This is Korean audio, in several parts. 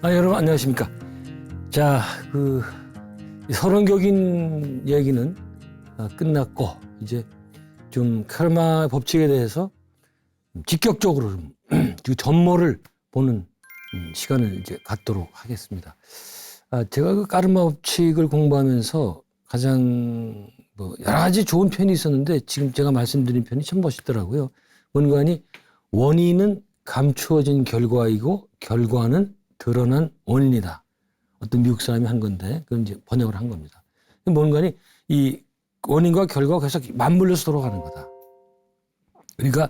여러분 안녕하십니까. 자, 서론격인 얘기는 끝났고 이제 좀 카르마 법칙에 대해서 직격적으로 전모를 보는 시간을 이제 갖도록 하겠습니다. 제가 그 카르마 법칙을 공부하면서 가장 여러 가지 좋은 편이 있었는데 지금 제가 말씀드린 편이 참 멋있더라고요. 원관이 원인은 감추어진 결과이고 결과는 드러난 원인이다. 어떤 미국 사람이 한 건데 그건 이제 번역을 한 겁니다. 뭔가니 이 원인과 결과가 계속 맞물려서 돌아가는 거다. 그러니까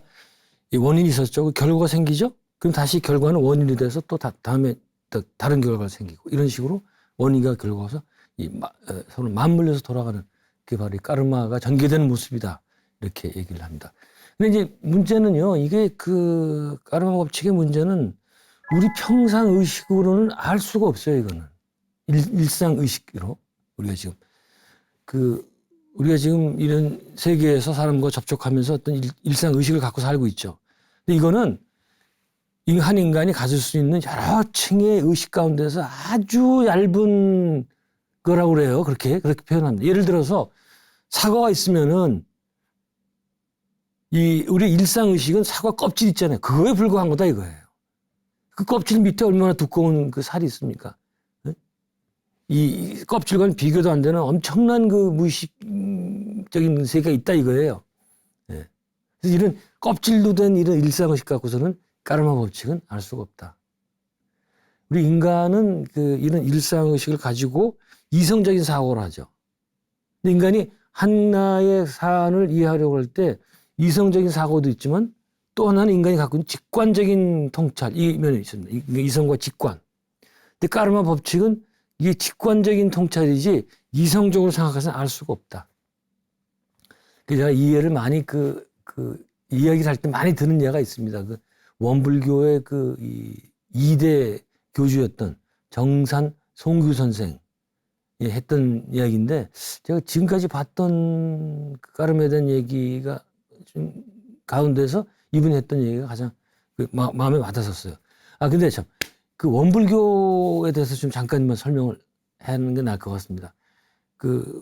이 원인이 있었죠. 그 결과가 생기죠. 그럼 다시 결과는 원인이 돼서 또 다음에 또 다른 결과가 생기고 이런 식으로 원인과 결과가 서로 맞물려서 돌아가는 그게 바로 이 카르마가 전개되는 모습이다. 이렇게 얘기를 합니다. 근데 이제 문제는요. 이게 그 카르마 법칙의 문제는 우리 평상의식으로는 알 수가 없어요. 이거는 일상의식으로 우리가 지금 이런 세계에서 사람과 접촉하면서 어떤 일상의식을 갖고 살고 있죠. 근데 이거는 한 인간이 가질 수 있는 여러 층의 의식 가운데서 아주 얇은 거라고 그래요. 그렇게 표현합니다. 예를 들어서 사과가 있으면은 우리 일상의식은 사과 껍질 있잖아요. 그거에 불과한 거다 이거예요. 그 껍질 밑에 얼마나 두꺼운 그 살이 있습니까? 이 껍질과는 비교도 안 되는 엄청난 그 무의식적인 세계가 있다 이거예요. 예. 그래서 이런 껍질로 된 이런 일상의식 갖고서는 카르마 법칙은 알 수가 없다. 우리 인간은 이런 일상의식을 가지고 이성적인 사고를 하죠. 근데 인간이 하나의 사안을 이해하려고 할 때 이성적인 사고도 있지만 또 하나는 인간이 갖고 있는 직관적인 통찰, 이 면이 있습니다. 이성과 직관. 근데 카르마 법칙은 이게 직관적인 통찰이지 이성적으로 생각해서는 알 수가 없다. 그래서 제가 이 예를 많이 이야기를 할 때 많이 듣는 예가 있습니다. 원불교의 이 2대 교주였던 정산 송규 선생이 했던 이야기인데 제가 지금까지 봤던 카르마에 대한 얘기가 좀 가운데서 이분이 했던 얘기가 가장 마음에 와닿았어요. 근데 참, 원불교에 대해서 좀 잠깐만 설명을 하는 게 나을 것 같습니다.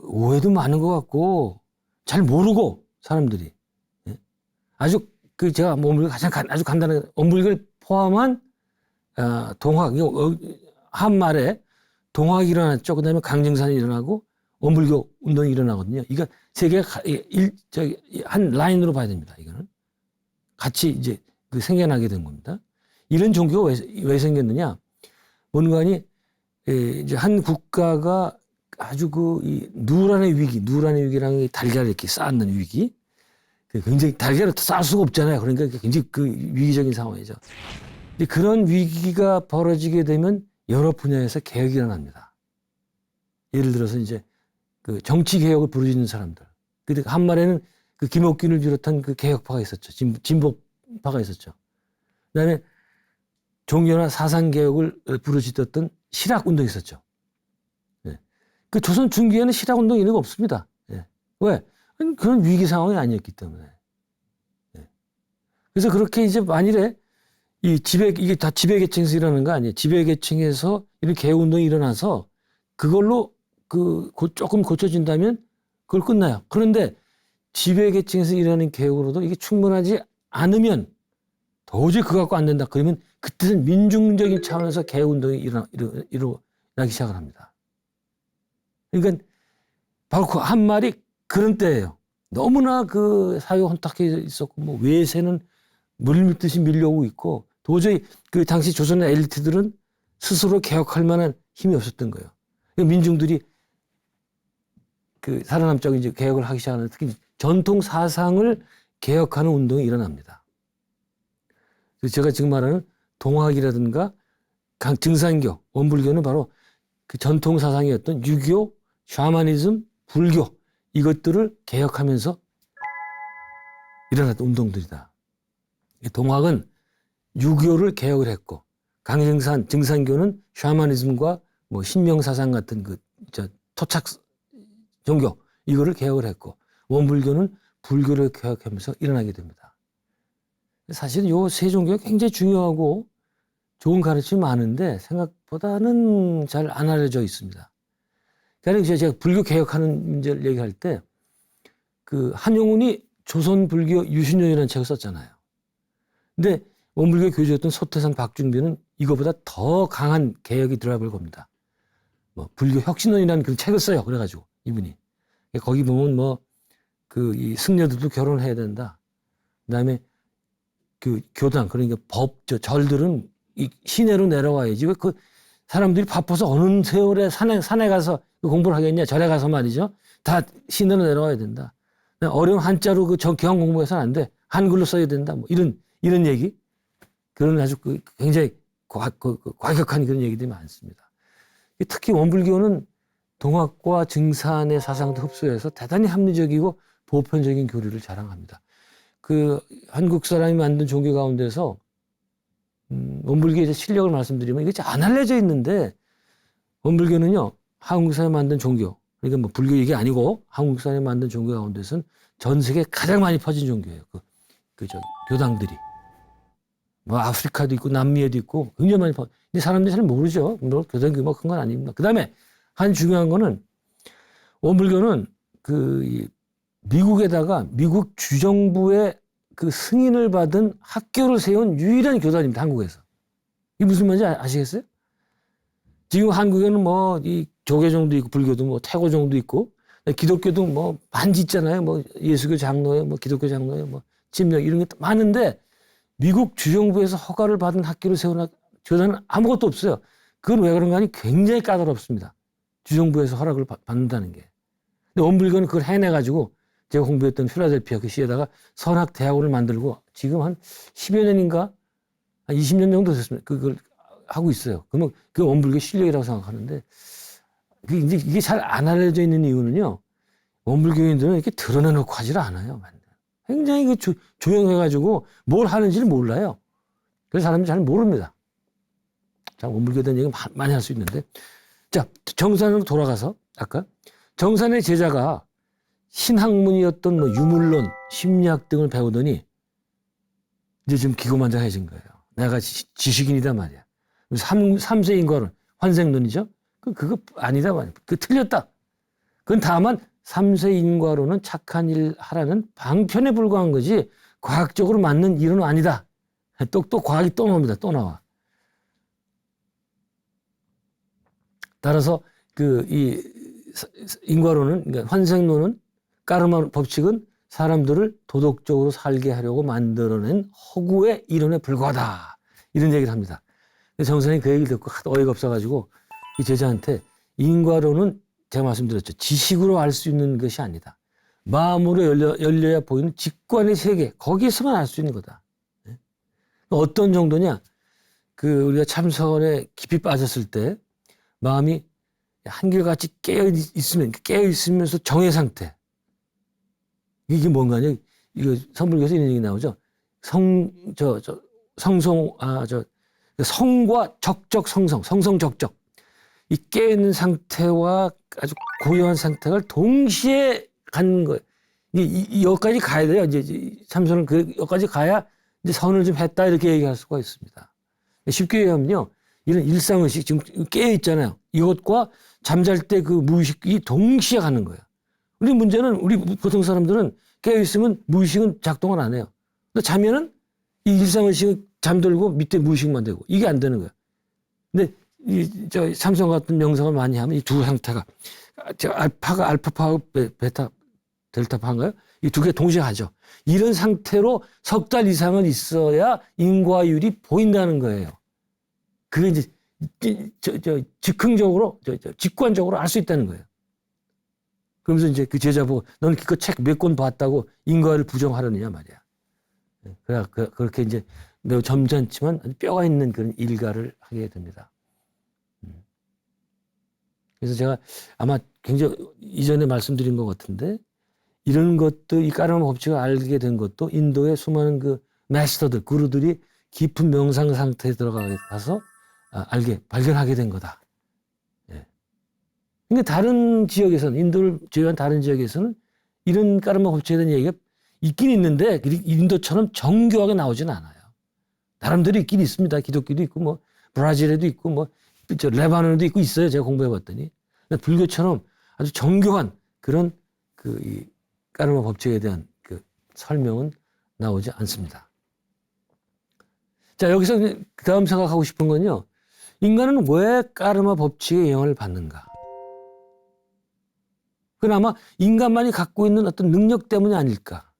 오해도 많은 것 같고, 잘 모르고, 사람들이. 예? 아주, 제가 원불교 아주 간단하게, 원불교를 포함한, 동학, 한말에 동학이 일어났죠. 그 다음에 강정산이 일어나고, 원불교 운동이 일어나거든요. 이거 세 개가 한 라인으로 봐야 됩니다. 이거는. 같이 이제 생겨나게 된 겁니다. 이런 종교가 왜 생겼느냐? 원관이 이제 한 국가가 아주 이 누란의 위기라는 게 달걀을 이렇게 쌓는 위기. 굉장히 달걀을 쌓을 수가 없잖아요. 그러니까 굉장히 위기적인 상황이죠. 근데 그런 위기가 벌어지게 되면 여러 분야에서 개혁이 일어납니다. 예를 들어서 이제 정치 개혁을 부르짖는 사람들. 근데 한말에는 김옥균을 비롯한 개혁파가 있었죠. 진보파가 있었죠. 그다음에 종교나 사상 개혁을 부르짖었던 실학 운동이 있었죠. 예. 조선 중기에는 실학 운동 이런 거 없습니다. 예. 왜? 그런 위기 상황이 아니었기 때문에. 예. 그래서 그렇게 이제 만일에 이게 다 지배계층에서 일어나는 거 아니에요. 지배계층에서 이런 개혁 운동이 일어나서 그걸로 조금 고쳐진다면 그걸 끝나요. 그런데 지배계층에서 일어나는 개혁으로도 이게 충분하지 않으면 도저히 그거 갖고 안 된다. 그러면 그때는 민중적인 차원에서 개혁운동이 일어나기 시작을 합니다. 그러니까 바로 한 말이 그런 때예요. 너무나 사회가 혼탁해 있었고 외세는 물밀듯이 밀려오고 있고 도저히 당시 조선의 엘리트들은 스스로 개혁할 만한 힘이 없었던 거예요. 그러니까 민중들이 살아남자고 이제 개혁을 하기 시작하는 특히 전통 사상을 개혁하는 운동이 일어납니다. 그래서 제가 지금 말하는 동학이라든가 증산교, 원불교는 바로 전통 사상이었던 유교, 샤머니즘, 불교 이것들을 개혁하면서 일어났던 운동들이다. 동학은 유교를 개혁을 했고 증산교는 샤머니즘과 신명사상 같은 토착 종교 이거를 개혁을 했고 원불교는 불교를 개혁하면서 일어나게 됩니다. 사실은 요 세 종교가 굉장히 중요하고 좋은 가르침이 많은데 것보다는 잘 안 알려져 있습니다. 그러니까 제가 불교 개혁하는 문제를 얘기할 때 그 한용운이 조선 불교 유신론이라는 책을 썼잖아요. 근데 원불교 교주였던 소태산 박중빈은 이거보다 더 강한 개혁이 들어갈 겁니다. 뭐 불교 혁신론이라는 그런 책을 써요. 그래가지고 이분이 거기 보면 뭐 그 이 승려들도 결혼해야 된다. 그다음에 그 교당 그러니까 절들은 이 시내로 내려와야지 왜 그 사람들이 바빠서 어느 세월에 산에 가서 공부를 하겠냐. 절에 가서 말이죠. 다 시내로 내려와야 된다. 어려운 한자로 그 경험 공부해서는 안 돼. 한글로 써야 된다. 뭐 이런 얘기. 그런 아주 굉장히 과격한 그런 얘기들이 많습니다. 특히 원불교는 동학과 증산의 사상도 흡수해서 대단히 합리적이고 보편적인 교리를 자랑합니다. 그 한국 사람이 만든 종교 가운데서 원불교의 실력을 말씀드리면 이게 안 알려져 있는데 원불교는요 한국 사람이 만든 종교 그러니까 뭐 불교 얘기 아니고 한국 사람이 만든 종교 가운데서는 전 세계에 가장 많이 퍼진 종교예요. 교당들이 뭐 아프리카도 있고 남미에도 있고 굉장히 많이 퍼. 근데 사람들이 잘 모르죠. 뭐 교당 규모가 큰 건 아닙니다. 그다음에 한 중요한 거는 원불교는 미국에다가 미국 주정부의 그 승인을 받은 학교를 세운 유일한 교단입니다. 한국에서. 이게 무슨 말인지 아시겠어요? 지금 한국에는 뭐 이 조계종도 있고 불교도 뭐 태고종도 있고 기독교도 뭐 반지 있잖아요. 뭐 예수교 장로에 뭐 기독교 장로에 뭐 침략 이런 게 많은데 미국 주정부에서 허가를 받은 학교를 세운 교단은 아무것도 없어요. 그건 왜 그런가 하니 굉장히 까다롭습니다. 주정부에서 허락을 받는다는 게. 근데 원불교는 그걸 해내가지고 제가 공부했던 필라델피아 그 시에다가 선학대학원을 만들고 지금 한 10여 년인가 한 20년 정도 됐습니다. 그걸 하고 있어요. 그러면 그 원불교 실력이라고 생각하는데 이게 잘 안 알려져 있는 이유는요. 원불교인들은 이렇게 드러내놓고 하질 않아요. 굉장히 조용해가지고 뭘 하는지를 몰라요. 그래서 사람들이 잘 모릅니다. 자, 원불교에 대한 얘기 많이 할 수 있는데. 자, 정산으로 돌아가서 아까 정산의 제자가 신학문이었던 뭐 유물론, 심리학 등을 배우더니 이제 좀 기고만장해진 거예요. 내가 지식인이다 말이야. 3세 인과론, 환생론이죠. 그거 아니다 말이야. 그거 틀렸다. 그건 다만 3세 인과론은 착한 일 하라는 방편에 불과한 거지 과학적으로 맞는 이론은 아니다. 또 과학이 또 나옵니다. 또 나와. 따라서 이 인과론은 그러니까 환생론은 까르마 법칙은 사람들을 도덕적으로 살게 하려고 만들어낸 허구의 이론에 불과하다. 이런 얘기를 합니다. 정선이 그 얘기를 듣고 하도 어이가 없어가지고 이 제자한테 인과론은 제가 말씀드렸죠. 지식으로 알 수 있는 것이 아니다. 마음으로 열려야 보이는 직관의 세계 거기에서만 알 수 있는 거다. 어떤 정도냐? 우리가 참선에 깊이 빠졌을 때 마음이 한결같이 깨어 있으면서 정의 상태. 이게 뭔가요? 이거 선불교에서 이런 얘기 나오죠. 성과 성성적적. 이 깨있는 상태와 아주 고요한 상태가 동시에 가는 거예요. 여기까지 가야 돼요. 이제 참선은 여기까지 가야 이제 선을 좀 했다 이렇게 얘기할 수가 있습니다. 쉽게 얘기하면요. 이런 일상의식 지금 깨어 있잖아요. 이것과 잠잘 때 그 무의식이 동시에 가는 거예요. 우리 보통 사람들은 깨어 있으면 무의식은 작동을 안 해요. 근데 자면은 이 일상의식은 잠들고 밑에 무의식만 되고 이게 안 되는 거예요. 근데 삼성 같은 명상을 많이 하면 이 두 상태가 알파파하고 베타 델타파인가요? 이 두 개 동시에 하죠. 이런 상태로 석 달 이상은 있어야 인과율이 보인다는 거예요. 그게 이제 즉흥적으로 직관적으로 알 수 있다는 거예요. 그러면서 이제 그 제자 보고 너는 그 책 몇 권 봤다고 인과를 부정하려느냐 말이야. 그렇게 이제 매우 점잖지만 뼈가 있는 그런 일가를 하게 됩니다. 그래서 제가 아마 굉장히 이전에 말씀드린 것 같은데 이런 것도 이 까르마 법칙을 알게 된 것도 인도의 수많은 그 마스터들, 구루들이 깊은 명상 상태에 들어가서 발견하게 된 거다. 예. 근데 다른 지역에서는 인도를 제외한 다른 지역에서는 이런 까르마 법칙에 대한 얘기가 있긴 있는데 인도처럼 정교하게 나오지는 않아요. 나름대로 있긴 있습니다. 기독교도 있고 뭐 브라질에도 있고 뭐 저 레바논에도 있고 있어요. 제가 공부해봤더니. 불교처럼 아주 정교한 그런 이 까르마 법칙에 대한 그 설명은 나오지 않습니다. 자, 여기서 그 다음 생각하고 싶은 건요. 인간은 왜 까르마 법칙의 영향을 받는가? 그건 아마 인간만이 갖고 있는 어떤 능력 때문이 아닐까.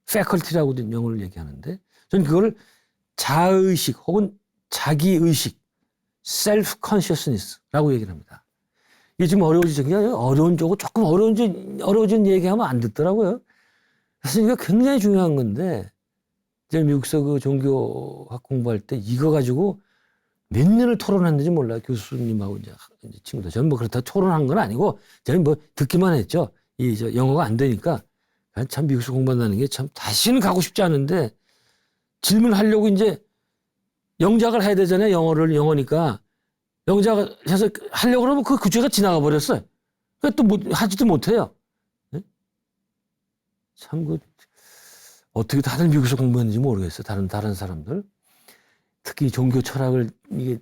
패컬티라고도 영어를 얘기하는데 저는 그걸 자의식 혹은 자기의식, self consciousness라고 얘기를 합니다. 이게 지금 어려운 쪽고 조금 어려워진 얘기하면 안 듣더라고요. 그래서 이게 굉장히 중요한 건데 제가 미국에서 그 종교학 공부할 때 이거 가지고 몇 년을 토론했는지 몰라요. 교수님하고 이제 친구들. 저는 뭐 그렇다고 토론한 건 아니고 저는 뭐 듣기만 했죠. 저 영어가 안 되니까 참 미국에서 공부한다는 게 참 다시는 가고 싶지 않은데 질문하려고 이제 영작을 해야 되잖아요. 영어니까. 영작을 해서 하려고 그러면 그 주제가 지나가 버렸어요. 그러니까 또 하지도 못해요. 네? 참 어떻게 다들 미국에서 공부했는지 모르겠어요. 다른 사람들. 특히 종교 철학을 이게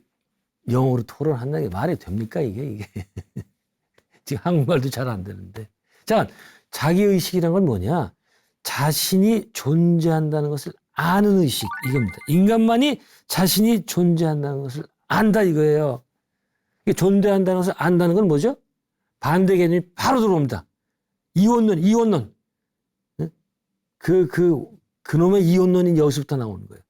영어로 토론한다는 게 말이 됩니까 이게. 지금 한국말도 잘 안 되는데. 자, 자기의식이란 건 뭐냐? 자신이 존재한다는 것을 아는 의식, 이겁니다. 인간만이 자신이 존재한다는 것을 안다 이거예요. 존재한다는 것을 안다는 건 뭐죠? 반대 개념이 바로 들어옵니다. 이원론. 그놈의 이원론이 여기서부터 나오는 거예요.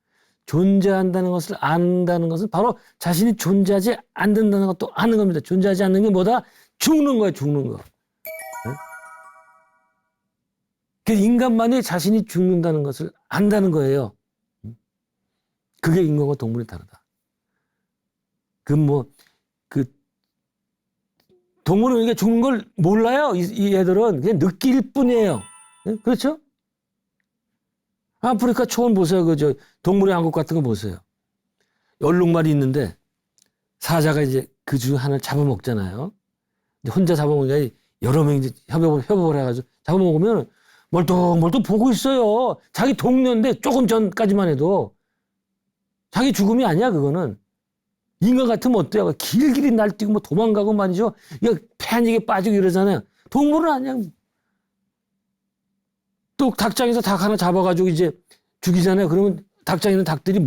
존재한다는 것을 안다는 것은 바로 자신이 존재하지 않는다는 것도 아는 겁니다. 존재하지 않는 게 뭐다? 죽는 거예요, 죽는 거. 인간만이 자신이 죽는다는 것을 안다는 거예요. 그게 인간과 동물이 다르다. 동물은 이게 죽는 걸 몰라요. 이 애들은 그냥 느낄 뿐이에요. 그렇죠? 아프리카 초원 보세요. 동물의 왕국 같은 거 보세요. 얼룩말이 있는데 사자가 이제 그 중 하나를 잡아먹잖아요. 혼자 잡아먹으니까 여러 명이 이제 협업을 해가지고 잡아먹으면 멀뚱멀뚱 보고 있어요. 자기 동료인데 조금 전까지만 해도 자기 죽음이 아니야 그거는. 인간 같으면 어때요? 길길이 날뛰고 뭐 도망가고 말이죠. 이거 패닉에 빠지고 이러잖아요. 동물은 아니야. 또 닭장에서 닭 하나 잡아가지고 이제 죽이잖아요. 그러면 닭장에 있는 닭들이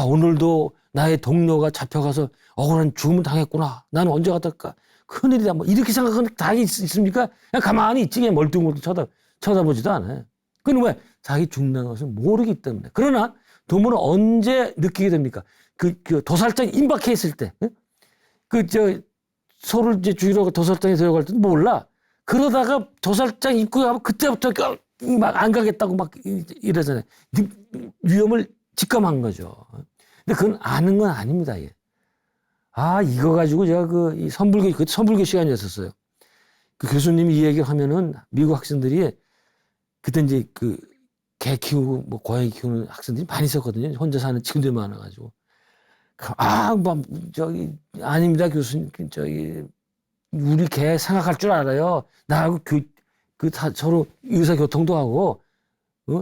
오늘도 나의 동료가 잡혀가서 억울한 죽음을 당했구나. 나는 언제 갔을까? 큰일이다. 뭐 이렇게 생각하는 닭이 있습니까? 그냥 가만히 있지. 그냥 멀뚱멀뚱 쳐다보지도 않아요. 그건 왜? 자기 죽는다는 것을 모르기 때문에. 그러나 동물은 언제 느끼게 됩니까? 도살장에 임박해 있을 때. 소를 이제 죽이러 도살장에 데려갈 때도 몰라. 그러다가 도살장 입구에 가면 그때부터 막 안 가겠다고 막 이러잖아요. 위험을 직감한 거죠. 근데 그건 아는 건 아닙니다. 이게. 이거 가지고 제가 이 선불교 시간이었었어요. 그 교수님이 이 얘기를 하면은 미국 학생들이 그때 이제 개 키우고 뭐 고양이 키우는 학생들이 많이 있었거든요. 혼자 사는 친구들이 많아가지고. 아닙니다, 교수님. 우리 개 생각할 줄 알아요. 나하고 서로 의사교통도 하고,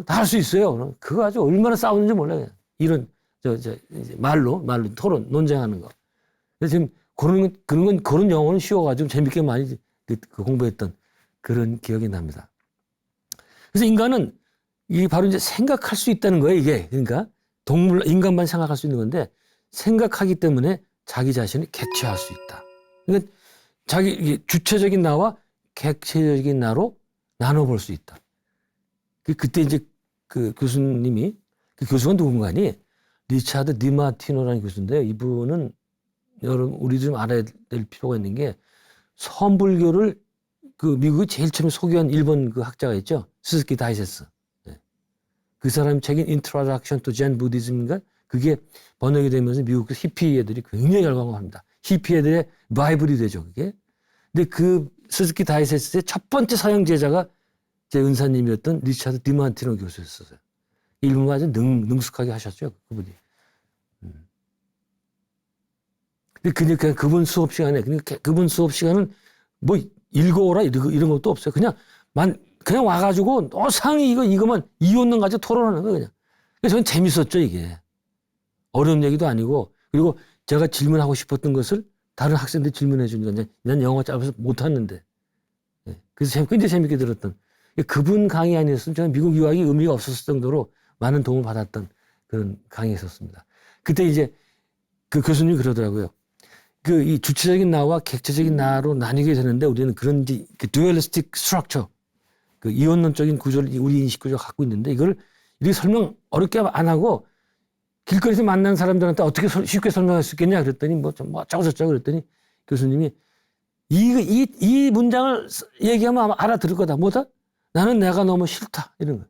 다 할 수 있어요. 그거 아주 얼마나 싸우는지 몰라요. 이런, 이제 말로 토론, 논쟁하는 거. 그래서 지금 그런 영어는 쉬워가지고 재밌게 많이 공부했던 그런 기억이 납니다. 그래서 인간은 이게 바로 이제 생각할 수 있다는 거예요, 이게. 그러니까 인간만 생각할 수 있는 건데 생각하기 때문에 자기 자신을 객체화할 수 있다. 그러니까 이게 주체적인 나와 객체적인 나로 나눠볼 수 있다. 그때 이제 그 교수님이, 그 교수가 누군가니 리차드 디마티노라는 교수인데요. 이분은 여러분 우리 좀 알아야 될 필요가 있는 게 선불교를 미국이 제일 처음에 소개한 일본 그 학자가 있죠. 스즈키 다이세스. 네. 그 사람 책인 Introduction to Zen Buddhism인가? 그게 번역이 되면서 미국 히피 애들이 굉장히 열광합니다. 히피 애들의 바이블이 되죠, 그게. 근데 그 스즈키 다이세스의 첫 번째 사형 제자가 제 은사님이었던 리차드 디마티노 교수였어요. 일본어 아주 능숙하게 하셨죠, 그분이. 그러니까 그분 수업 시간에, 그분 수업 시간은 뭐 읽어오라 이런 것도 없어요. 그냥 와가지고 상이 이거만 이혼론 가지고 토론하는 거예요, 그냥. 그래서 저는 재밌었죠, 이게. 어려운 얘기도 아니고, 그리고 제가 질문하고 싶었던 것을 다른 학생들이 질문해 주니까 난 영어가 짧아서 못하는데. 예. 그래서 굉장히 재밌게 들었던. 그분 강의 아니었으면 저는 미국 유학이 의미가 없었을 정도로 많은 도움을 받았던 그런 강의였었습니다. 그때 이제 그 교수님이 그러더라고요. 그 이 주체적인 나와 객체적인 나로 나뉘게 되는데 우리는 그런 그 듀얼리스틱 스트럭처, 그 이원론적인 구조를 우리 인식 구조가 갖고 있는데 이걸 이렇게 설명 어렵게 안 하고 길거리에서 만난 사람들한테 어떻게 쉽게 설명할 수 있겠냐 그랬더니 뭐 어쩌고 저쩌고 그랬더니 교수님이 이 문장을 얘기하면 아마 알아들을 거다. 뭐다? 나는 내가 너무 싫다. 이런 거.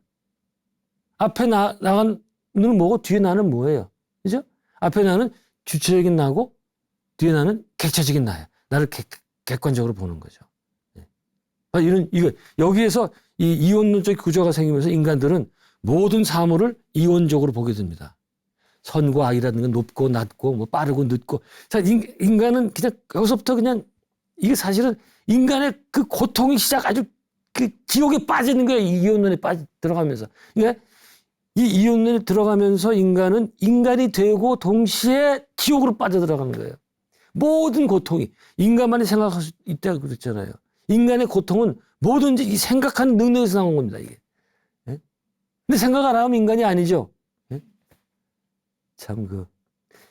앞에 나간 너는 뭐고 뒤에 나는 뭐예요? 그죠? 앞에 나는 주체적인 나고 뒤에 나는 객체적인 나야. 나를 객관적으로 보는 거죠. 이거 여기에서 이 이원론적 구조가 생기면서 인간들은 모든 사물을 이원적으로 보게 됩니다. 선과 악이라는 건 높고 낮고 뭐 빠르고 늦고. 자, 인간은 그냥 여기서부터 그냥 이게 사실은 인간의 그 고통이 아주 그 지옥에 빠지는 거예요. 이 이원론에 들어가면서. 그러니까 이 이원론에 들어가면서 인간은 인간이 되고 동시에 지옥으로 빠져들어가는 거예요. 모든 고통이 인간만이 생각할 수 있다고 그랬잖아요. 인간의 고통은 뭐든지 이 생각하는 능력에서 나온 겁니다, 이게. 예? 근데 생각 안 하면 인간이 아니죠. 예? 참,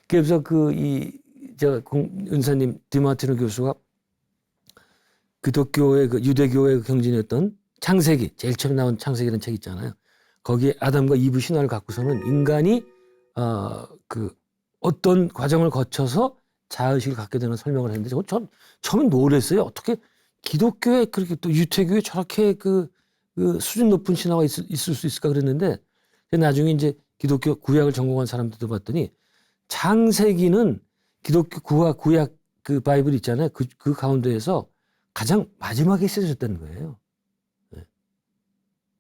그래서 제가 은사님 디마티노 교수가 기독교의 유대교의 경진이었던 창세기, 제일 처음에 나온 창세기라는 책 있잖아요. 거기에 아담과 이브 신화를 갖고서는 인간이, 어떤 과정을 거쳐서 자의식을 갖게 되는 설명을 했는데, 전 처음에 놀랐어요. 어떻게 기독교에 그렇게 또 유태교에 저렇게 수준 높은 신화가 있을 수 있을까 그랬는데, 나중에 이제 기독교 구약을 전공한 사람들도 봤더니, 창세기는 기독교 구약 그 바이블 있잖아요. 그 가운데에서 가장 마지막에 쓰여졌다는 거예요. 네.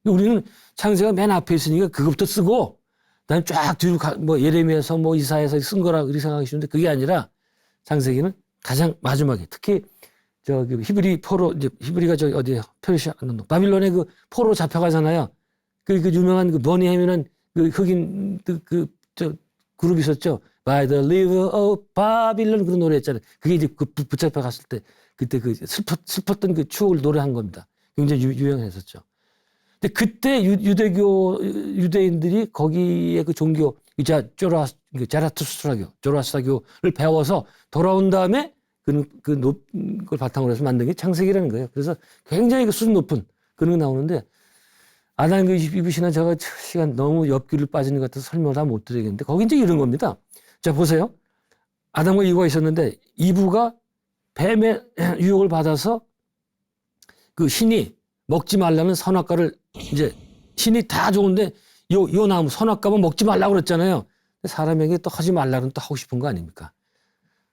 우리는 창세가 맨 앞에 있으니까 그것부터 쓰고, 그다음에 쫙 뒤로 예레미야서 이사야서 쓴 거라 그렇게 생각하기 쉬운데 그게 아니라 창세기는 가장 마지막에 특히 히브리 포로 이제 히브리가 어디에 페르시아 바빌론에 그 포로 잡혀가잖아요. 그 유명한 그 버니햄이라는 그 흑인 그룹 있었죠. By the river of Babylon 그런 노래 했잖아요. 그게 이제 붙잡혀 갔을 때 그때 슬펐던 그 추억을 노래한 겁니다. 굉장히 유명했었죠. 근데 그때 유대인들이 거기에 그 종교 조라스트라교를 배워서 돌아온 다음에 그걸 바탕으로 해서 만든 게 창세기라는 거예요. 그래서 굉장히 수준 높은 그런 게 나오는데 아담과 이브 신화 제가 시간 너무 옆길을 빠지는 것 같아서 설명을 다 못 드리겠는데 거기 이제 이런 겁니다. 자, 보세요. 아담과 이브가 있었는데 이브가 뱀의 유혹을 받아서 그 신이 먹지 말라는 선악과를 이제 신이 다 좋은데 요 나무 선악과만 먹지 말라고 그랬잖아요. 사람에게 또 하지 말라는 또 하고 싶은 거 아닙니까?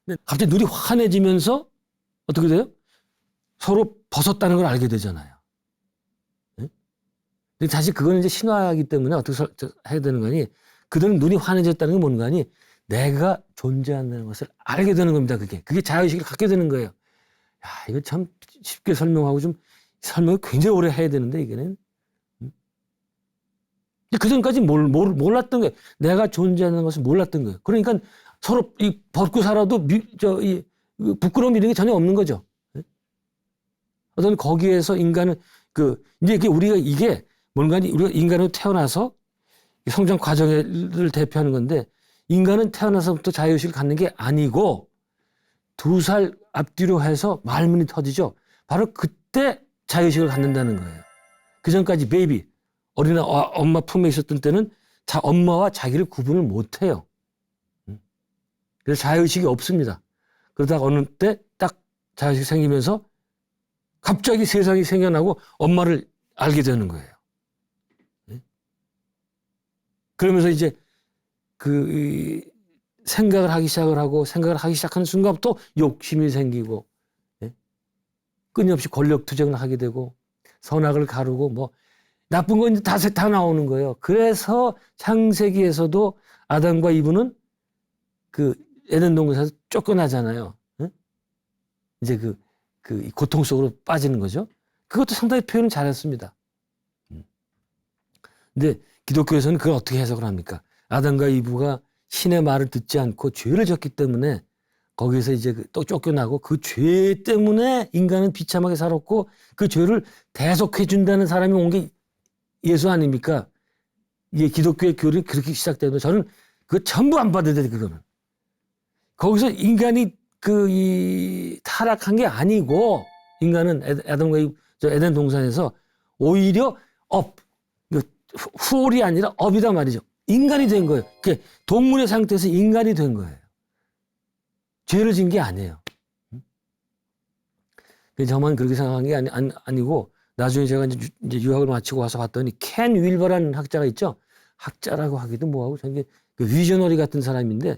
근데 갑자기 눈이 환해지면서 어떻게 돼요? 서로 벗었다는 걸 알게 되잖아요. 네? 근데 사실 그거는 이제 신화이기 때문에 어떻게 해야 되는 거니? 그들은 눈이 환해졌다는 게 뭔가 하니 내가 존재한다는 것을 알게 되는 겁니다. 그게 자유의식을 갖게 되는 거예요. 야, 이거 참 쉽게 설명하고 좀 설명을 굉장히 오래 해야 되는데 이게는 그전까지 몰랐던 거예요. 내가 존재하는 것을 몰랐던 거예요. 그러니까 서로 벗고 살아도 부끄러움 이런 게 전혀 없는 거죠. 어떤 거기에서 인간은 이제 우리가 이게 뭔가 우리가 인간으로 태어나서 성장 과정을 대표하는 건데 인간은 태어나서부터 자유의식을 갖는 게 아니고 2살 앞뒤로 해서 말문이 터지죠. 바로 그때 자유의식을 갖는다는 거예요. 그전까지 베이비 어린아 엄마 품에 있었던 때는 엄마와 자기를 구분을 못해요. 그래서 자유의식이 없습니다. 그러다가 어느 때 딱 자유의식이 생기면서 갑자기 세상이 생겨나고 엄마를 알게 되는 거예요. 그러면서 이제 생각을 하기 시작을 하고 생각을 하기 시작하는 순간부터 욕심이 생기고 끊임없이 권력 투쟁을 하게 되고 선악을 가르고 나쁜 건 다 나오는 거예요. 그래서 창세기에서도 아담과 이브는 에덴 동산에서 쫓겨나잖아요. 이제 고통 속으로 빠지는 거죠. 그것도 상당히 표현을 잘했습니다. 근데 기독교에서는 그걸 어떻게 해석을 합니까? 아담과 이브가 신의 말을 듣지 않고 죄를 졌기 때문에 거기서 이제 또 쫓겨나고 그 죄 때문에 인간은 비참하게 살았고 그 죄를 대속해 준다는 사람이 온 게 예수 아닙니까? 이게 기독교의 교리 그렇게 시작되는데 저는 그거 전부 안 받아야 돼, 그거는. 거기서 인간이 이 타락한 게 아니고 인간은 아담과 에덴 동산에서 오히려 후올이 아니라 업이다 말이죠. 인간이 된 거예요. 그게 동물의 상태에서 인간이 된 거예요. 죄를 진 게 아니에요. 저만 그렇게 생각한 게 아니고 나중에 제가 이제 유학을 마치고 와서 봤더니 켄 윌버라는 학자가 있죠. 학자라고 하기도 뭐하고 저게 위저너리 같은 사람인데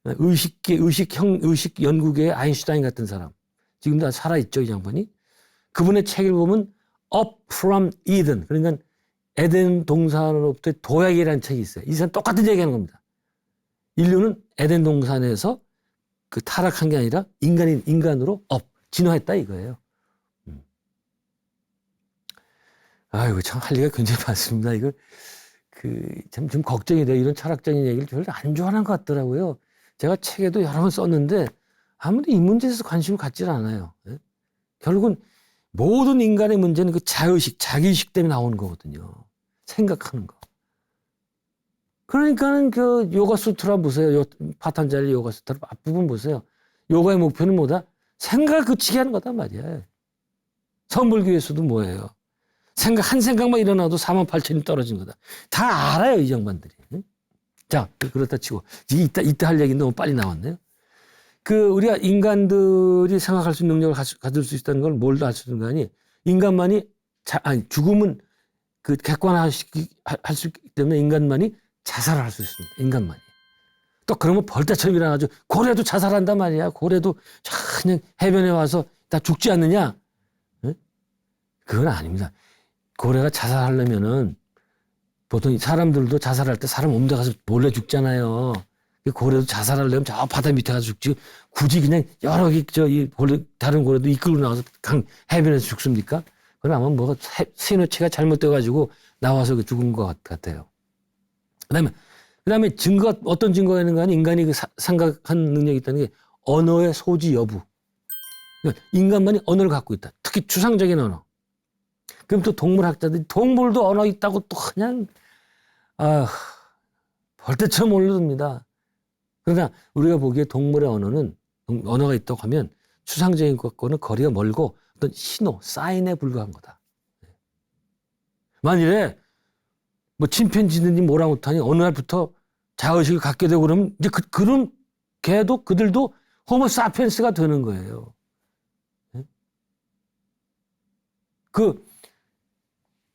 의식 연구계의 아인슈타인 같은 사람. 지금도 살아있죠, 이 양반이. 그분의 책을 보면 Up from Eden. 그러니까 에덴 동산으로부터 도약이라는 책이 있어요. 이 사람 똑같은 얘기하는 겁니다. 인류는 에덴 동산에서 그 타락한 게 아니라 인간으로 진화했다 이거예요. 아이고, 참 할 얘기가 굉장히 많습니다. 이거 좀 걱정이 돼요. 이런 철학적인 얘기를 별로 안 좋아하는 것 같더라고요. 제가 책에도 여러 번 썼는데 아무도 이 문제에 대해서 관심을 갖질 않아요. 결국은 모든 인간의 문제는 그 자기의식 때문에 나오는 거거든요. 생각하는 거. 그러니까는 요가수트라 보세요. 파탄자리 요가수트라 앞부분 보세요. 요가의 목표는 뭐다? 생각을 그치게 하는 거단 말이야. 성불교에서도 뭐예요? 한 생각만 일어나도 48,000이 떨어진 거다. 다 알아요, 이 양반들이. 자, 그렇다 치고. 이따 할 얘기 너무 빨리 나왔네요. 우리가 인간들이 생각할 수 있는 능력을 가질 수 있다는 걸 뭘도 알 수 있는 거 아니? 인간만이, 죽음은 객관화할 수 있기 때문에 인간만이 자살을 할 수 있습니다. 인간만이. 또 그러면 벌떼처럼 일어나가지고 고래도 자살한단 말이야. 고래도 그냥 해변에 와서 다 죽지 않느냐? 그건 아닙니다. 고래가 자살하려면은 보통 사람들도 자살할 때 사람 옮겨 가서 몰래 죽잖아요. 고래도 자살하려면 저 바다 밑에 가서 죽지. 굳이 그냥 여러 개 다른 고래도 이끌고 나와서 해변에서 죽습니까? 그건 아마 뭐가 세뇌체가 잘못돼가지고 나와서 죽은 것 같아요. 그다음에 어떤 증거가 있는가 하니 인간이 생각하는 능력이 있다는 게 언어의 소지 여부. 그러니까 인간만이 언어를 갖고 있다. 특히 추상적인 언어. 그럼 또 동물학자들이 동물도 언어 있다고 또 그냥 벌떼처럼 올려듭니다. 그러나 우리가 보기에 동물의 언어가 있다고 하면 추상적인 것과는 거리가 멀고 어떤 신호, 사인에 불과한 거다. 만일에 침팬지든지 오랑우탄이 어느 날부터 자의식을 갖게 되고 그러면 이제 그런 그들도 호모사피엔스가 되는 거예요.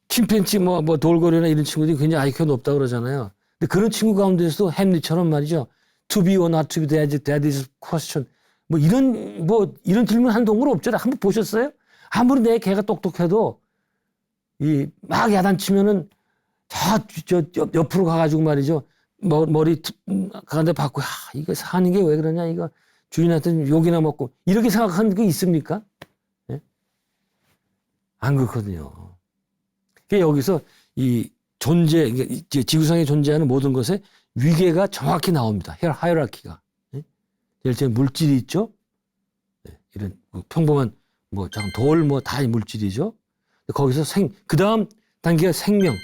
침팬지 돌고래나 이런 친구들이 굉장히 IQ가 높다고 그러잖아요. 근데 그런 친구 가운데서도 햄릿처럼 말이죠. To be or not to be, that is question. 이런 질문 한 동물 없죠. 한번 보셨어요? 아무리 내 개가 똑똑해도 막 야단치면은 저 옆으로 가가지고 말이죠. 머리 가는데 받고 이거 사는 게 왜 그러냐, 이거 주인한테 욕이나 먹고 이렇게 생각하는 게 있습니까? 네? 안 그렇거든요. 여기서 이 지구상에 존재하는 모든 것에 위계가 정확히 나옵니다. 하이라키가. 예를 들면 물질이 있죠. 이런 평범한 잠깐 돌 다 물질이죠. 거기서 그다음 단계가 생명.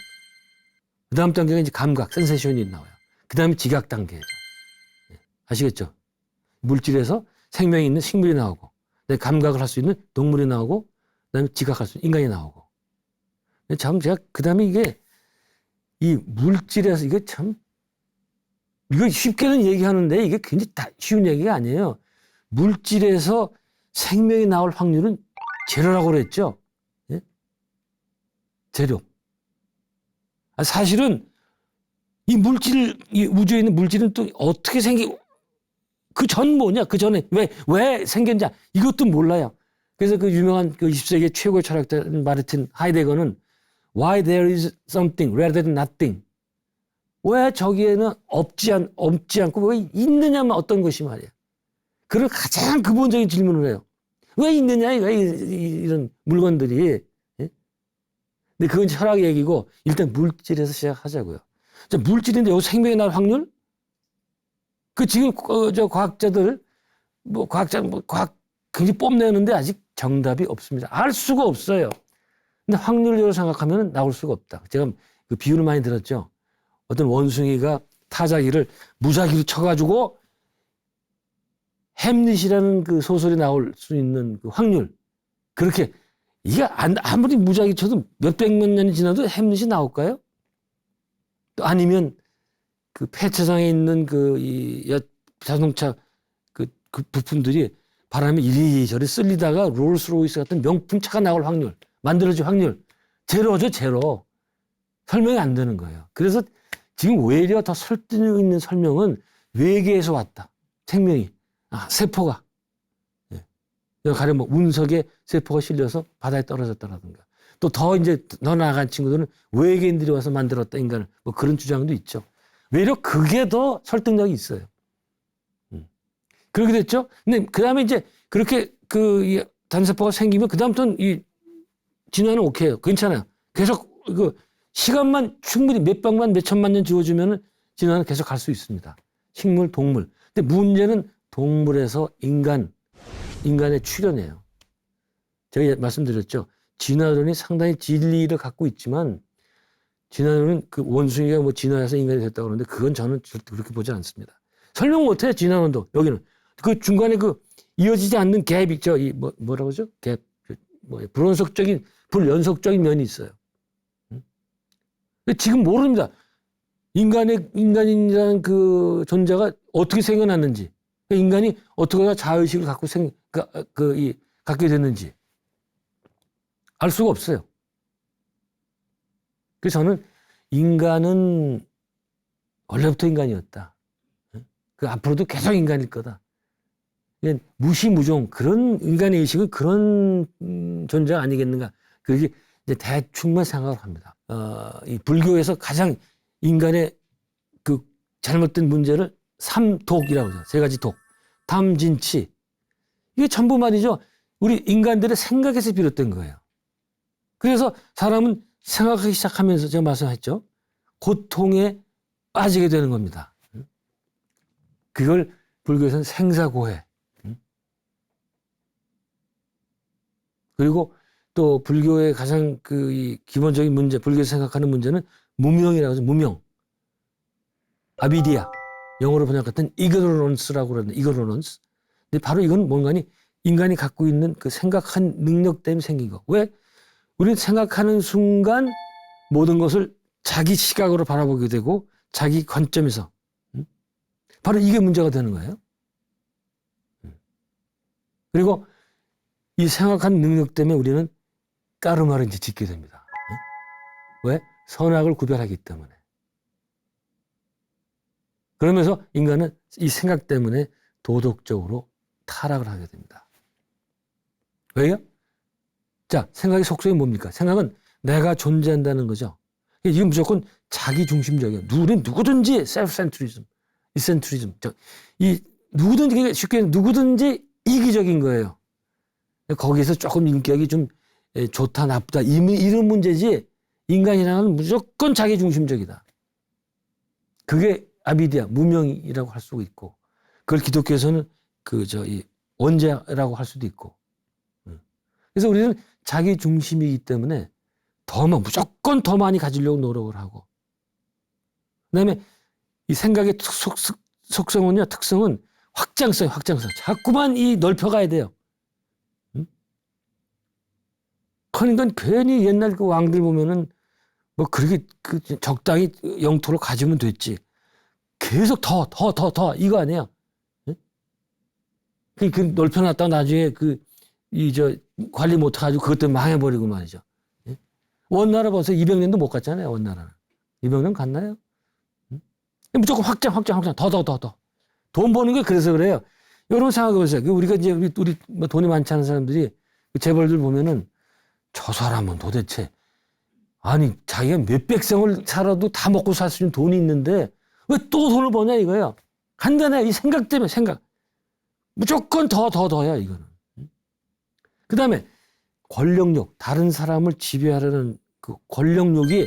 그다음 단계가 이제 감각, 센세이션이 나와요. 그다음에 지각 단계예요. 아시겠죠? 물질에서 생명이 있는 식물이 나오고, 감각을 할 수 있는 동물이 나오고, 그다음에 지각할 수 있는 인간이 나오고. 제가 그다음에 이 물질에서 이거 쉽게는 얘기하는데 이게 굉장히 쉬운 얘기가 아니에요. 물질에서 생명이 나올 확률은 제로라고 그랬죠. 예? 제로. 사실은 이 우주에 있는 물질은 또 어떻게 그 전 뭐냐? 그 전에 왜 생겼냐? 이것도 몰라요. 그래서 유명한 20세기 최고의 철학자 마르틴 하이데거는 Why there is something rather than nothing. 왜 저기에는 없지 않고 왜 있느냐만 어떤 것이 말이야. 그런 가장 근본적인 질문을 해요. 왜 있느냐? 왜 이런 물건들이. 예? 근데 그건 철학 얘기고 일단 물질에서 시작하자고요. 물질인데 여기 생명이 날 확률? 그 지금 저 과학자들 과학 굉장히 뽐내는데 아직 정답이 없습니다. 알 수가 없어요. 근데 확률적으로 생각하면 나올 수가 없다. 제가 그 비유를 많이 들었죠. 어떤 원숭이가 타자기를 무작위로 쳐가지고 햄릿이라는 그 소설이 나올 수 있는 그 확률. 그렇게 이게 아무리 무작위 쳐도 몇백만 년이 지나도 햄릿이 나올까요? 또 아니면 그 폐차장에 있는 이 자동차 그 부품들이 바람에 이리저리 쓸리다가 롤스로이스 같은 명품 차가 나올 확률, 만들어질 확률 제로죠, 제로. 설명이 안 되는 거예요. 그래서 지금 오히려 더 설득력 있는 설명은 외계에서 왔다. 생명이. 세포가. 가령 뭐 운석에 세포가 실려서 바다에 떨어졌다라든가. 또 이제 더 나아간 친구들은 외계인들이 와서 만들었다, 인간을. 뭐 그런 주장도 있죠. 외려 그게 더 설득력이 있어요. 그렇게 됐죠. 근데 그 다음에 이제 그렇게 이 단세포가 생기면 그다음부터는 이 진화는 오케이요. 괜찮아요. 계속 시간만 충분히 몇 천만 년 지워주면은 진화는 계속 갈 수 있습니다. 식물, 동물. 근데 문제는 동물에서 인간의 출현이에요. 제가 말씀드렸죠. 진화론이 상당히 진리를 갖고 있지만 진화론은 그 원숭이가 뭐 진화해서 인간이 됐다고 그러는데 그건 저는 절대 그렇게 보지 않습니다. 설명 못해요. 진화론도. 여기는. 그 중간에 이어지지 않는 갭 있죠. 뭐라고 그러죠? 갭. 불연속적인 면이 있어요. 지금 모릅니다. 인간이라는 그 존재가 어떻게 생겨났는지, 인간이 어떻게 자의식을 갖고 갖게 됐는지 알 수가 없어요. 그래서 저는 인간은 원래부터 인간이었다. 앞으로도 계속 인간일 거다. 무시무종 그런 인간의 의식은 그런 존재가 아니겠는가. 그게 이제 대충만 생각을 합니다. 이 불교에서 가장 인간의 그 잘못된 문제를 삼독이라고 하죠. 세 가지 독. 탐진치. 이게 전부 말이죠. 우리 인간들의 생각에서 비롯된 거예요. 그래서 사람은 생각하기 시작하면서 제가 말씀했죠. 고통에 빠지게 되는 겁니다. 그걸 불교에서는 생사고해. 그리고 또 불교의 가장 이 기본적인 문제, 불교에서 생각하는 문제는 무명이라고 하죠. 무명. 아비디아. 영어로 번역했던 이그노런스라고 그러는데 이그노런스. 근데 바로 이건 뭔가니 인간이 갖고 있는 그 생각한 능력 때문에 생긴 거. 왜? 우리는 생각하는 순간 모든 것을 자기 시각으로 바라보게 되고 자기 관점에서. 바로 이게 문제가 되는 거예요. 그리고 이 생각한 능력 때문에 우리는 까르마를 이제 짓게 됩니다. 왜? 선악을 구별하기 때문에. 그러면서 인간은 이 생각 때문에 도덕적으로 타락을 하게 됩니다. 왜요? 자, 생각의 속성이 뭡니까? 생각은 내가 존재한다는 거죠. 이건 무조건 자기중심적이에요. 우리는 누구든지 self-centrism, eccentricism. 누구든지, 쉽게 누구든지 이기적인 거예요. 거기서 조금 인격이 좀 좋다, 나쁘다, 이런 문제지, 인간이라는 무조건 자기중심적이다. 그게 아비디아, 무명이라고 할 수가 있고, 그걸 기독교에서는 이 원죄라고 할 수도 있고. 그래서 우리는 자기중심이기 때문에 무조건 더 많이 가지려고 노력을 하고. 그 다음에 이 생각의 속성은요, 특성은 확장성. 자꾸만 넓혀가야 돼요. 그러니까 괜히 옛날 그 왕들 보면은 뭐 그렇게 적당히 영토를 가지면 됐지. 계속 더 이거 아니에요. 그 넓혀놨다가 나중에 관리 못해가지고 그것 때문에 망해버리고 말이죠. 원나라 벌써 200년도 못 갔잖아요. 원나라는. 200년 갔나요? 무조건 확장. 더. 돈 버는 게 그래서 그래요. 여러분 생각해보세요. 우리가 이제 우리 뭐 돈이 많지 않은 사람들이 재벌들 보면은 저 사람은 도대체 자기가 몇백 생을 살아도 다 먹고 살 수 있는 돈이 있는데 왜 또 돈을 버냐 이거예요. 간단해. 이 생각 때문에 생각. 무조건 더야 이거는. 그 다음에 권력욕. 다른 사람을 지배하려는 그 권력욕이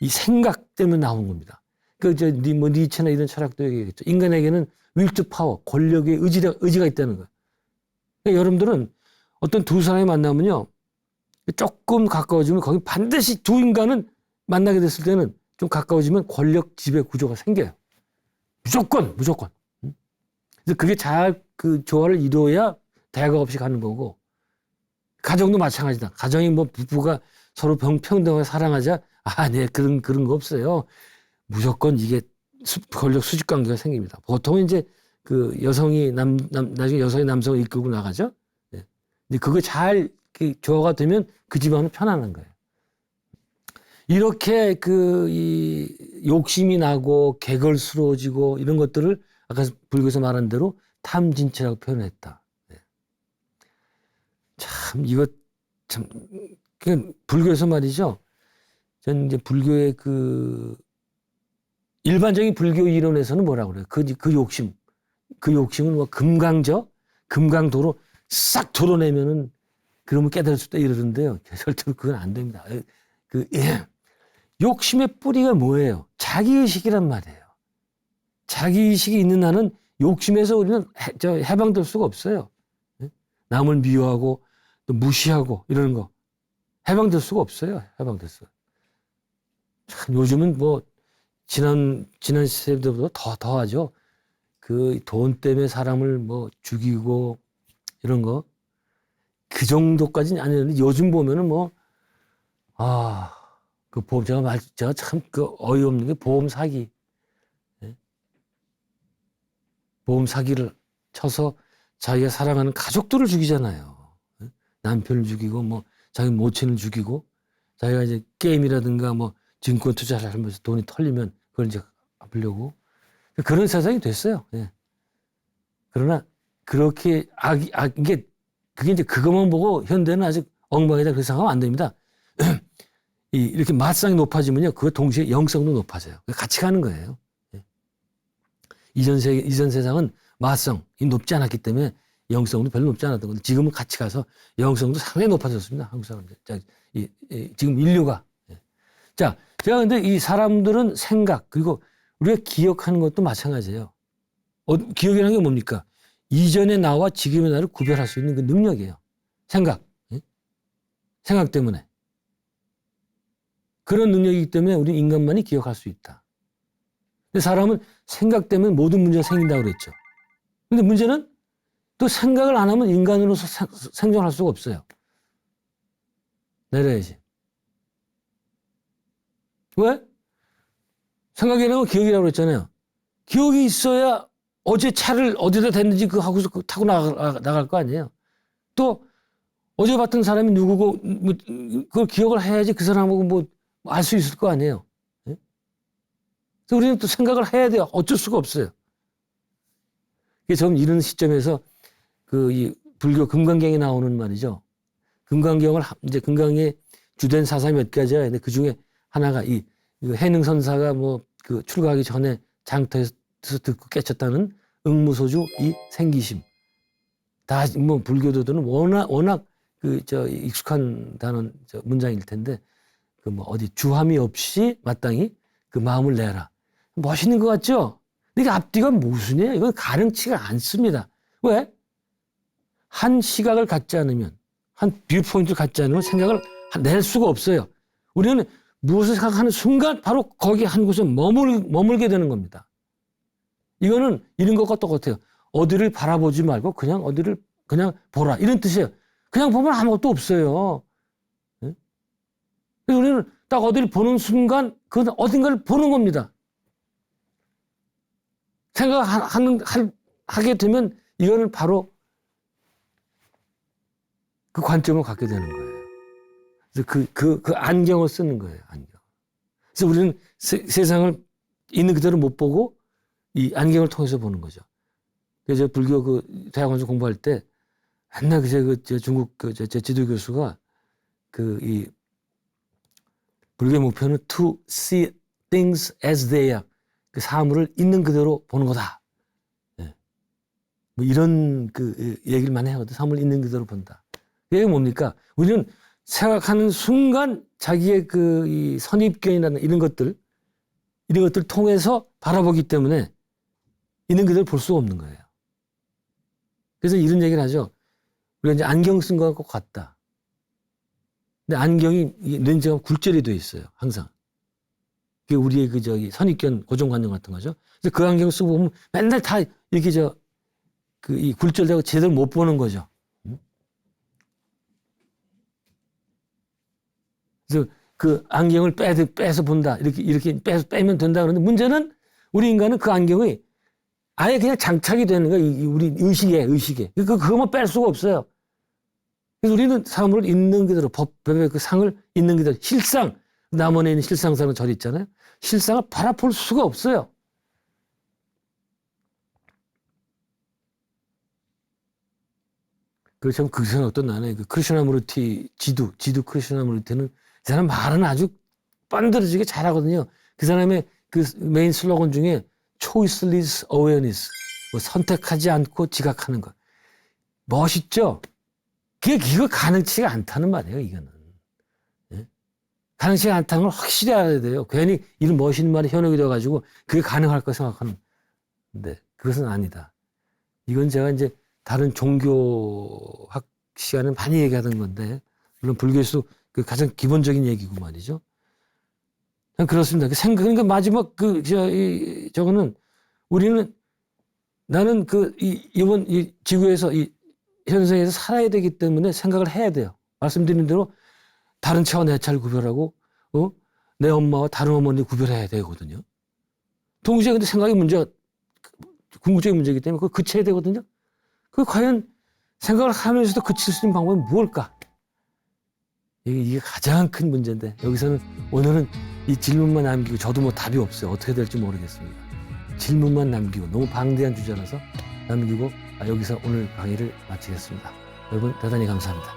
이 생각 때문에 나오는 겁니다. 니체나 이런 철학도 얘기했죠. 인간에게는 will to power, 권력의 의지가 있다는 거예요. 그러니까 여러분들은 어떤 두 사람이 만나면요, 조금 가까워지면 거기 반드시 두 인간은 만나게 됐을 때는 좀 가까워지면 권력 지배 구조가 생겨요. 무조건. 그래서 그게 잘 그 조화를 이루어야 대화가 없이 가는 거고, 가정도 마찬가지다. 가정이 뭐 부부가 서로 평등하게 사랑하자. 네, 그런 거 없어요. 무조건 이게 권력 수직 관계가 생깁니다. 보통 이제 그 여성이 나중에 여성이 남성을 이끌고 나가죠. 네. 근데 그거 잘 조화가 되면 그 집안은 편안한 거예요. 이렇게 이 욕심이 나고 개걸스러워지고 이런 것들을 아까 불교에서 말한 대로 탐진치라고 표현했다. 네. 참 이거 참 불교에서 말이죠. 전 이제 불교의 그 일반적인 불교 이론에서는 뭐라고 그래요? 그 욕심은 뭐 금강도로 싹 드러내면은 그러면 깨달을 수 있다 이러던데요. 절대로 그건 안 됩니다. 욕심의 뿌리가 뭐예요? 자기의식이란 말이에요. 자기의식이 있는 한은 욕심에서 우리는 해방될 수가 없어요. 남을 미워하고 또 무시하고 이러는 거 해방될 수가 없어요. 해방될 수가. 참 요즘은 뭐 지난 시대보다 더 하죠. 그 돈 때문에 사람을 뭐 죽이고 이런 거 그 정도까지는 아니었는데 요즘 보면은 그 보험 제가 참 그 어이없는 게 보험 사기. 보험 사기를 쳐서 자기가 사랑하는 가족들을 죽이잖아요. 남편을 죽이고 뭐 자기 모친을 죽이고 자기가 이제 게임이라든가 뭐 증권 투자를 하면서 돈이 털리면 그걸 이제 갚으려고 그런 세상이 됐어요. 예. 그러나 그렇게 그게 이제 그것만 보고 현대는 아직 엉망이다 그렇게 생각하면 안 됩니다. 이렇게 마상이 높아지면요, 그 동시에 영성도 높아져요. 같이 가는 거예요. 이전 세상은 마성이 높지 않았기 때문에 영성도 별로 높지 않았던 건데 지금은 같이 가서 영성도 상당히 높아졌습니다. 한국 사람들. 지금 인류가. 자, 제가 근데 이 사람들은 생각 그리고 우리가 기억하는 것도 마찬가지예요. 기억이라는 게 뭡니까? 이전의 나와 지금의 나를 구별할 수 있는 그 능력이에요. 생각 때문에. 그런 능력이기 때문에 우리 인간만이 기억할 수 있다. 근데 사람은 생각 때문에 모든 문제가 생긴다고 그랬죠. 근데 문제는 또 생각을 안 하면 인간으로서 생존할 수가 없어요. 내려야지. 왜? 생각이라는 건 기억이라고 그랬잖아요. 기억이 있어야 어제 차를 어디다 댔는지 하고서 타고 나갈 거 아니에요. 또 어제 봤던 사람이 누구고 그걸 기억을 해야지 그 사람하고 알 수 있을 거 아니에요. 예? 그래서 우리는 또 생각을 해야 돼요. 어쩔 수가 없어요. 그래서 저는 이런 시점에서 이 불교 금강경에 나오는 말이죠. 금강의 주된 사상이 몇 가지가 있는데 그 중에 하나가 이 해능선사가 출가하기 전에 장터에서 듣고 깨쳤다는 응무소주 이 생기심. 다 불교도들은 워낙 익숙한 단어 문장일 텐데 주함이 없이 마땅히 그 마음을 내라. 멋있는 것 같죠? 근데 앞뒤가 무슨이에요? 이건 가능치가 않습니다. 왜? 한 시각을 갖지 않으면, 한 뷰포인트를 갖지 않으면 생각을 낼 수가 없어요. 우리는 무엇을 생각하는 순간 바로 거기 한 곳에 머물게 되는 겁니다. 이거는 이런 것과 똑같아요. 어디를 바라보지 말고 그냥 보라. 이런 뜻이에요. 그냥 보면 아무것도 없어요. 우리는 딱 어디를 보는 순간 그 어딘가를 보는 겁니다. 하게 되면 이거는 바로 그 관점을 갖게 되는 거예요. 그래서 그 안경을 쓰는 거예요. 안경. 그래서 우리는 세상을 있는 그대로 못 보고 이 안경을 통해서 보는 거죠. 그래서 불교 대학원에서 공부할 때 맨날 중국 제 지도 교수가 이 불교의 목표는 to see things as they are. 그 사물을 있는 그대로 보는 거다. 네. 이런 얘기를 많이 하거든요. 사물을 있는 그대로 본다. 이게 뭡니까? 우리는 생각하는 순간 자기의 이 선입견이나 이런 것들 통해서 바라보기 때문에 있는 그대로 볼 수가 없는 거예요. 그래서 이런 얘기를 하죠. 우리가 이제 안경 쓴 거하고 같다. 근데 안경이 렌즈가 굴절이 돼 있어요. 항상. 그게 우리의 선입견 고정관념 같은 거죠. 그래서 그 안경 쓰고 보면 맨날 다 이렇게 이 굴절되고 제대로 못 보는 거죠. 그래서 그 안경을 빼서 본다. 이렇게 빼면 된다. 그러는데 문제는 우리 인간은 그 안경이 아예 그냥 장착이 되는 거야. 우리 의식에. 그것만 뺄 수가 없어요. 그래서 우리는 사물을 있는 그대로 법의 그 상을 있는 그대로 실상, 남원에 있는 실상사는 절이 있잖아요. 실상을 바라볼 수가 없어요. 그렇지만 그 생각도 나네. 그 크리슈나무르티 지두 크리슈나무르티는 이 사람 말은 아주 뻔들어지게 잘하거든요. 그 사람의 그 메인 슬로건 중에 choiceless awareness, 뭐 선택하지 않고 지각하는 것. 멋있죠? 그거 가능치가 않다는 말이에요, 이거는. 예? 가능치가 않다는 걸 확실히 알아야 돼요. 괜히 이런 멋있는 말이 현혹이 되어가지고 그게 가능할 거 생각하는데 그것은 아니다. 이건 제가 이제 다른 종교학 시간에 많이 얘기하던 건데, 물론 불교에서 그 가장 기본적인 얘기고 말이죠. 그렇습니다. 그러니까 마지막 저거는 나는 이번 이 지구에서 이 현생에서 살아야 되기 때문에 생각을 해야 돼요. 말씀드린 대로 다른 차와 내 차를 구별하고, 내 엄마와 다른 어머니 구별해야 되거든요. 동시에 근데 궁극적인 문제이기 때문에 그걸 그쳐야 되거든요. 그 과연 생각을 하면서도 그칠 수 있는 방법이 무엇일까? 이게 가장 큰 문제인데, 오늘은 이 질문만 남기고, 저도 뭐 답이 없어요. 어떻게 될지 모르겠습니다. 질문만 남기고, 너무 방대한 주제라서 남기고, 여기서 오늘 강의를 마치겠습니다. 여러분 대단히 감사합니다.